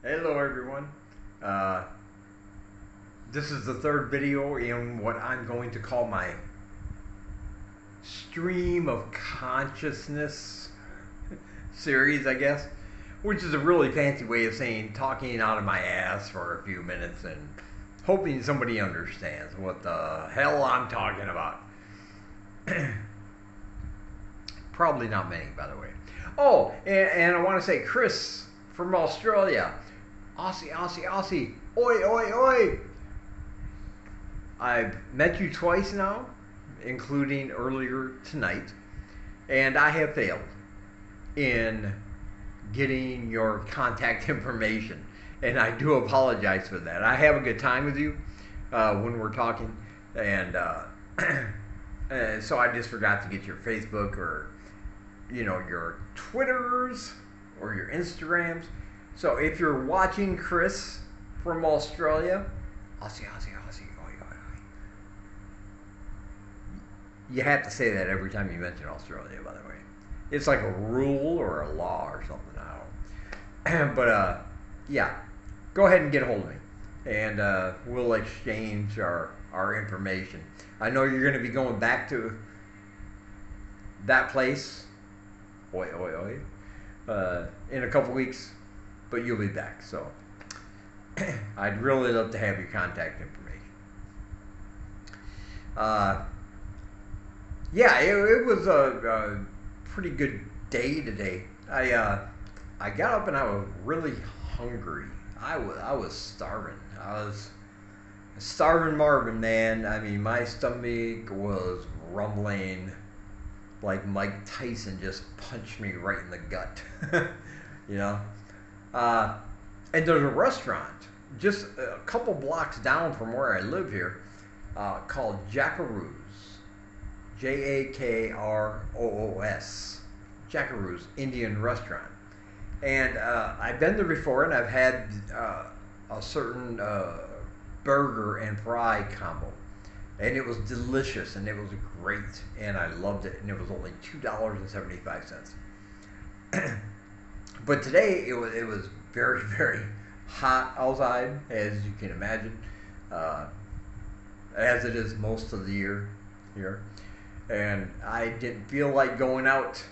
Hello everyone. Uh, this is the third video in what I'm going to call my stream of consciousness series, I guess, which is a really fancy way of saying talking out of my ass for a few minutes and hoping somebody understands what the hell I'm talking about. Probably not many, by the way. Oh, and I want to say Chris from Australia. Aussie, Aussie, Aussie. Oi, oi, oi. I've met you twice now, including earlier tonight, and I have failed in getting your contact information, and I do apologize for that. I have a good time with you when we're talking, and so I just forgot to get your Facebook or your Twitters or your Instagrams. So if you're watching Chris from Australia, Aussie, Aussie, Aussie, oi, oi, oi. You have to say that every time you mention Australia, by the way. It's like a rule or a law or something, I don't know. But yeah, go ahead and get a hold of me, and we'll exchange our information. I know you're going to be going back to that place, oi, oi, oi, in a couple weeks. But you'll be back, so I'd really love to have your contact information. Yeah, it was a pretty good day today. I got up and I was really hungry. I was starving. I was starving Marvin, man. I mean, my stomach was rumbling like Mike Tyson just punched me right in the gut. you know. And there's a restaurant just a couple blocks down from where I live here called Kangaroos. Jakroos. Kangaroos Indian restaurant. And I've been there before, and I've had a certain burger and fry combo. And it was delicious, and it was great, and I loved it, and it was only $2.75. But today it was very, very hot outside, as you can imagine, as it is most of the year here. And I didn't feel like going out,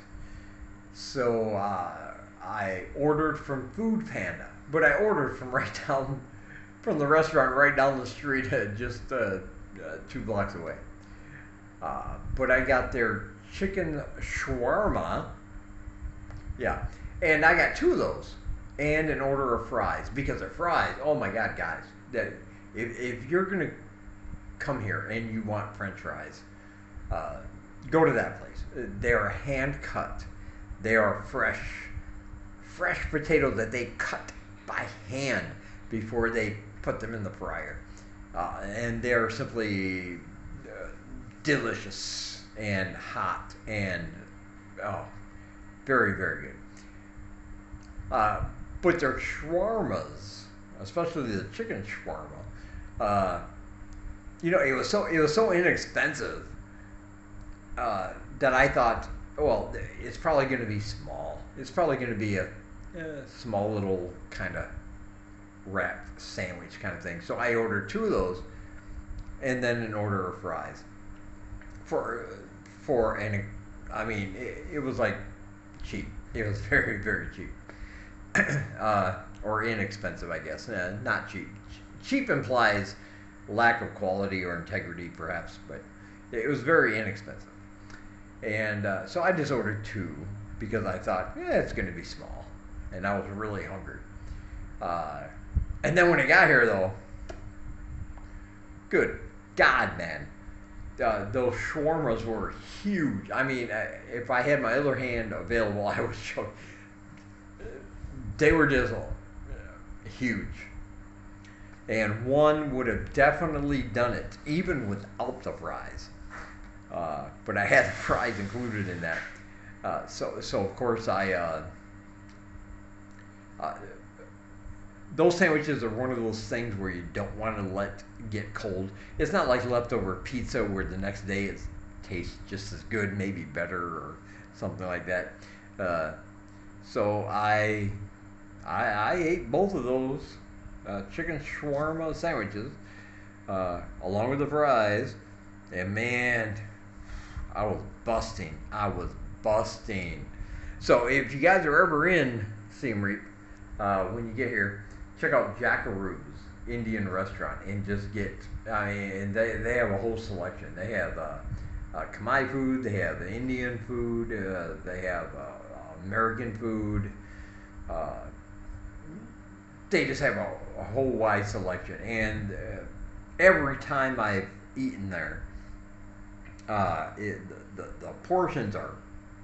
so I ordered from Food Panda. But I ordered from right down from the restaurant right down the street, just 2 blocks away. But I got their chicken shawarma. Yeah. And I got 2 of those and an order of fries, because the fries, oh my God, guys, that if you're going to come here and you want French fries, go to that place. They are hand cut. They are fresh potatoes that they cut by hand before they put them in the fryer. And they're simply delicious and hot and, very, very good. But their shawarmas, especially the chicken shawarma, it was so inexpensive that I thought, well, it's probably going to be small. It's probably going to be a small little kind of wrap sandwich kind of thing. So I ordered 2 of those, and then an order of fries. It was like cheap. It was very, very cheap. Or inexpensive, I guess. Not cheap. Cheap implies lack of quality or integrity, perhaps, but it was very inexpensive. And so I just ordered 2 because I thought, it's going to be small, and I was really hungry. And then when I got here, though, good God, man, those shawarmas were huge. I mean, if I had my other hand available, I would show. They were just huge, and one would have definitely done it even without the fries. But I had the fries included in that. So of course those sandwiches are one of those things where you don't want to let get cold. It's not like leftover pizza where the next day it tastes just as good, maybe better or something like that. So I I ate both of those chicken shawarma sandwiches along with the fries, and man, I was busting. I was busting. So if you guys are ever in Siem Reap, when you get here, check out Jackaroo's Indian restaurant and just get. I mean, they have a whole selection. They have Khmer food. They have Indian food. They have American food. They just have a whole wide selection, and every time I've eaten there, the portions are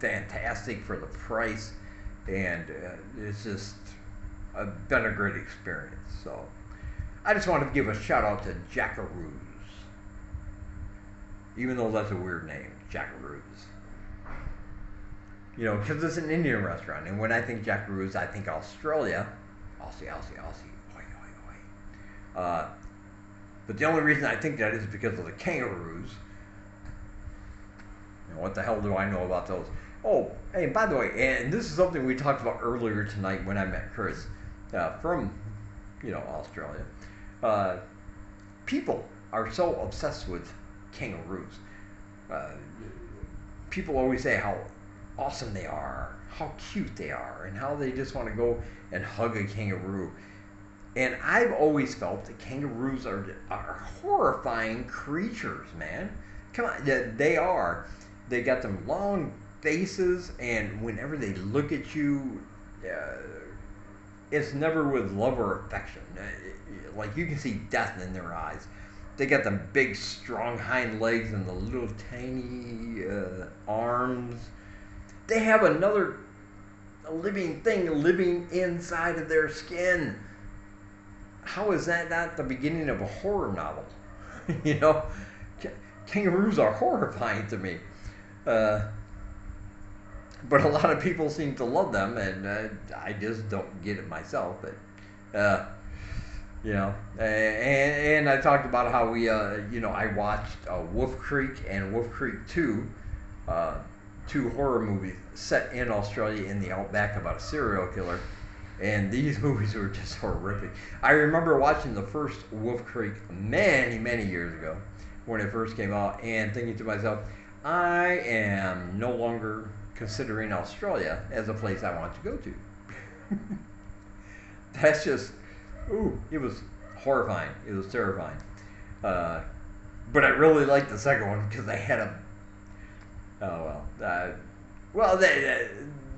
fantastic for the price, and it's just been a great experience. So I just want to give a shout out to Jackaroos, even though that's a weird name, Jackaroos. You know, because it's an Indian restaurant, and when I think Jackaroos, I think Australia. Aussie. Oi, oi, oi. But the only reason I think that is because of the kangaroos. You know, what the hell do I know about those? Oh, hey, by the way, and this is something we talked about earlier tonight when I met Chris from, Australia. People are so obsessed with kangaroos. People always say how awesome they are, how cute they are, and how they just want to go and hug a kangaroo. And I've always felt that kangaroos are horrifying creatures, man. Come on, they are. They got them long faces, and whenever they look at you, it's never with love or affection. Like, you can see death in their eyes. They got them big, strong hind legs and the little tiny arms. They have another living thing living inside of their skin. How is that not the beginning of a horror novel? Kangaroos are horrifying to me. But a lot of people seem to love them, and I just don't get it myself. But and I talked about how we, I watched Wolf Creek and Wolf Creek 2, two horror movies set in Australia in the outback about a serial killer. And these movies were just horrific. I remember watching the first Wolf Creek many, many years ago when it first came out, and thinking to myself, I am no longer considering Australia as a place I want to go to. That's just, it was horrifying. It was terrifying. But I really liked the second one because they had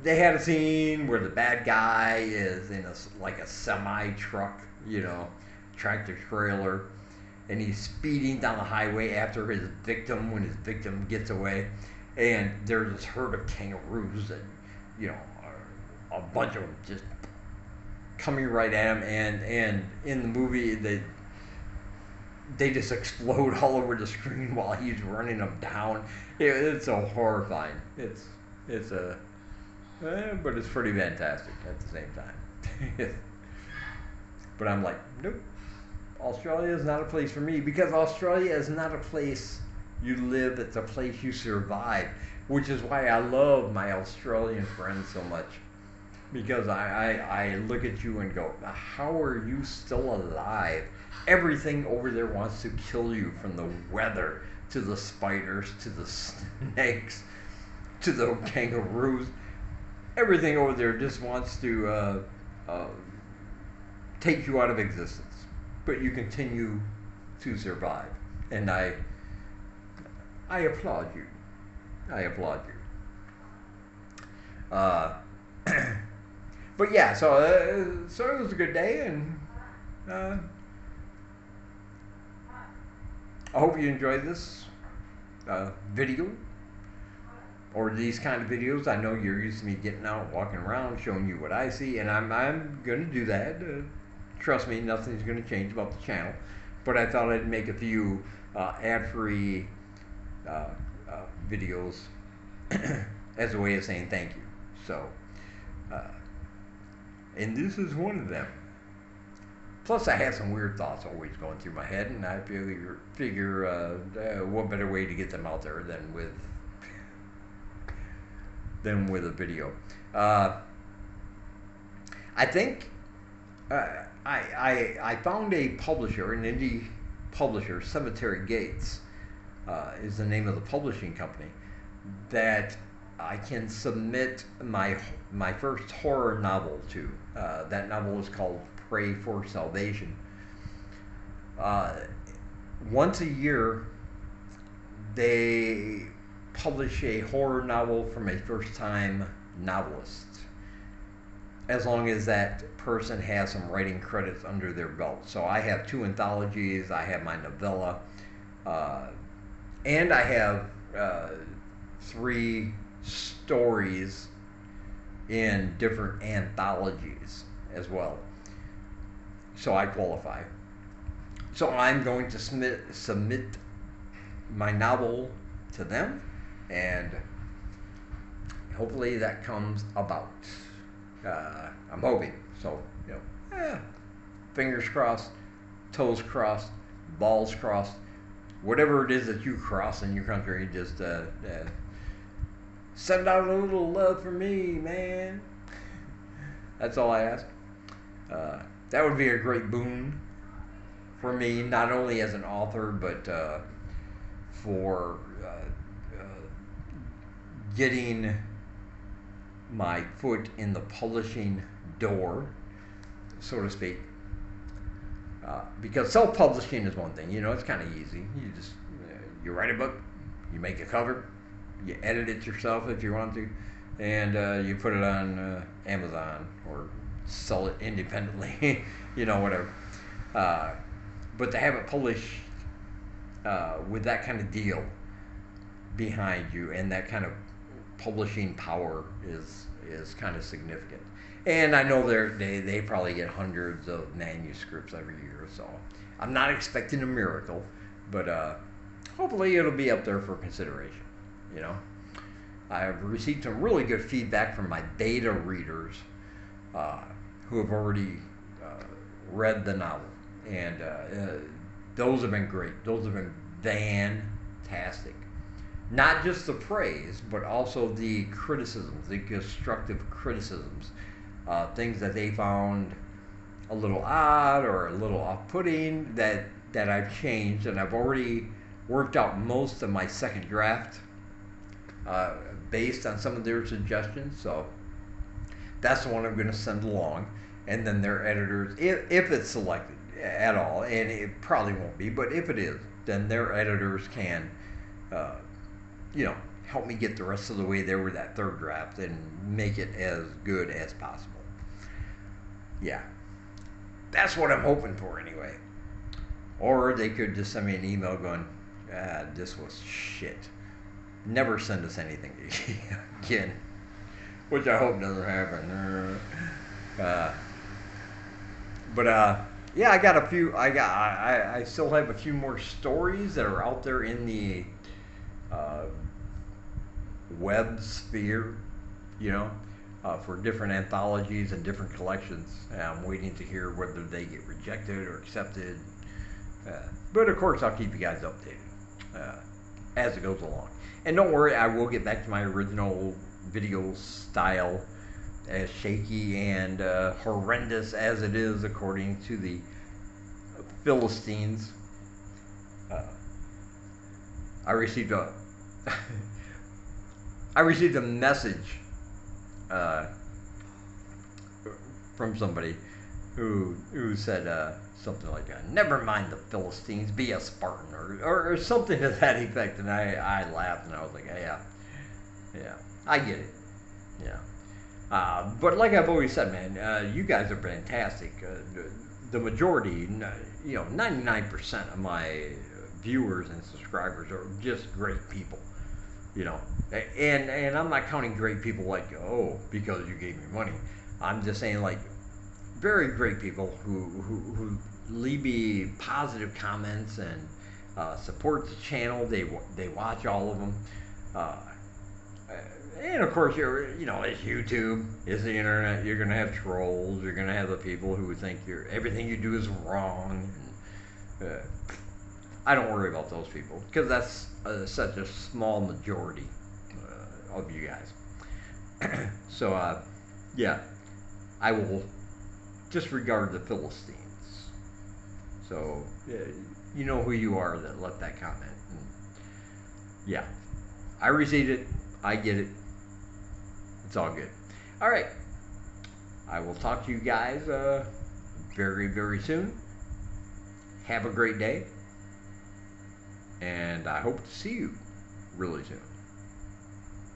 they had a scene where the bad guy is in a semi truck, tractor trailer, and he's speeding down the highway after his victim when his victim gets away, and there's this herd of kangaroos that, a bunch of them just coming right at him, and in the movie they just explode all over the screen while he's running them down. It's so horrifying. But it's pretty fantastic at the same time. But I'm like, nope. Australia is not a place for me, because Australia is not a place you live, it's a place you survive, which is why I love my Australian friends so much, because I look at you and go, how are you still alive? Everything over there wants to kill you, from the weather to the spiders to the snakes to the kangaroos. Everything over there just wants to take you out of existence, but you continue to survive, and I applaud you. I applaud you. But yeah, so it was a good day, and I hope you enjoyed this video, or these kind of videos. I know you're used to me getting out, walking around, showing you what I see, and I'm going to do that. Trust me, nothing's going to change about the channel. But I thought I'd make a few ad-free videos as a way of saying thank you. So, and this is one of them. Plus, I have some weird thoughts always going through my head, and I figure what better way to get them out there than with a video. I think I found a publisher, an indie publisher, Cemetery Gates is the name of the publishing company, that I can submit my first horror novel to. That novel is called Pray for Salvation. Uh, Once a year, they publish a horror novel from a first-time novelist, as long as that person has some writing credits under their belt. So I have 2 anthologies, I have my novella, and I have 3 stories in different anthologies as well. So I qualify. So I'm going to submit my novel to them, and hopefully that comes about. I'm hoping. So, fingers crossed, toes crossed, balls crossed, whatever it is that you cross in your country, just send out a little love for me, man. That's all I ask. That would be a great boon for me, not only as an author, but for getting my foot in the publishing door, so to speak. Because self-publishing is one thing, it's kind of easy. You just you write a book, you make a cover, you edit it yourself if you want to, and you put it on Amazon or sell it independently, whatever. But to have it published with that kind of deal behind you and that kind of publishing power is kind of significant. And I know they probably get hundreds of manuscripts every year, so I'm not expecting a miracle, but hopefully it'll be up there for consideration. I've received some really good feedback from my beta readers who have already read the novel, and those have been great. Those have been fantastic. Not just the praise, but also the criticisms, the constructive criticisms, things that they found a little odd or a little off-putting that I've changed, and I've already worked out most of my second draft based on some of their suggestions. So that's the one I'm going to send along, and then their editors, if it's selected at all, and it probably won't be, but if it is, then their editors can help me get the rest of the way there with that third draft and make it as good as possible. Yeah, that's what I'm hoping for anyway. Or they could just send me an email going, this was shit. Never send us anything again, which I hope doesn't happen. Yeah, I got a few. I still have a few more stories that are out there in the web sphere, for different anthologies and different collections. I'm waiting to hear whether they get rejected or accepted. But of course, I'll keep you guys updated as it goes along. And don't worry, I will get back to my original video style, as shaky and horrendous as it is according to the Philistines. I received a message from somebody who said something like, never mind the Philistines, be a Spartan, or something to that effect. And I laughed, and I was like, yeah, I get it. But like I've always said, man, you guys are fantastic. The majority, 99% of my viewers and subscribers are just great people, and I'm not counting great people like, because you gave me money. I'm just saying, like, very great people who leave me positive comments and support the channel. They watch all of them. And of course, it's YouTube, it's the internet. You're gonna have trolls. You're gonna have the people who think everything you do is wrong. And, I don't worry about those people because that's such a small majority of you guys. So yeah, I will disregard the Philistines. So, you know who you are that left that comment. And yeah, I received it. I get it. It's all good. All right. I will talk to you guys very, very soon. Have a great day. And I hope to see you really soon.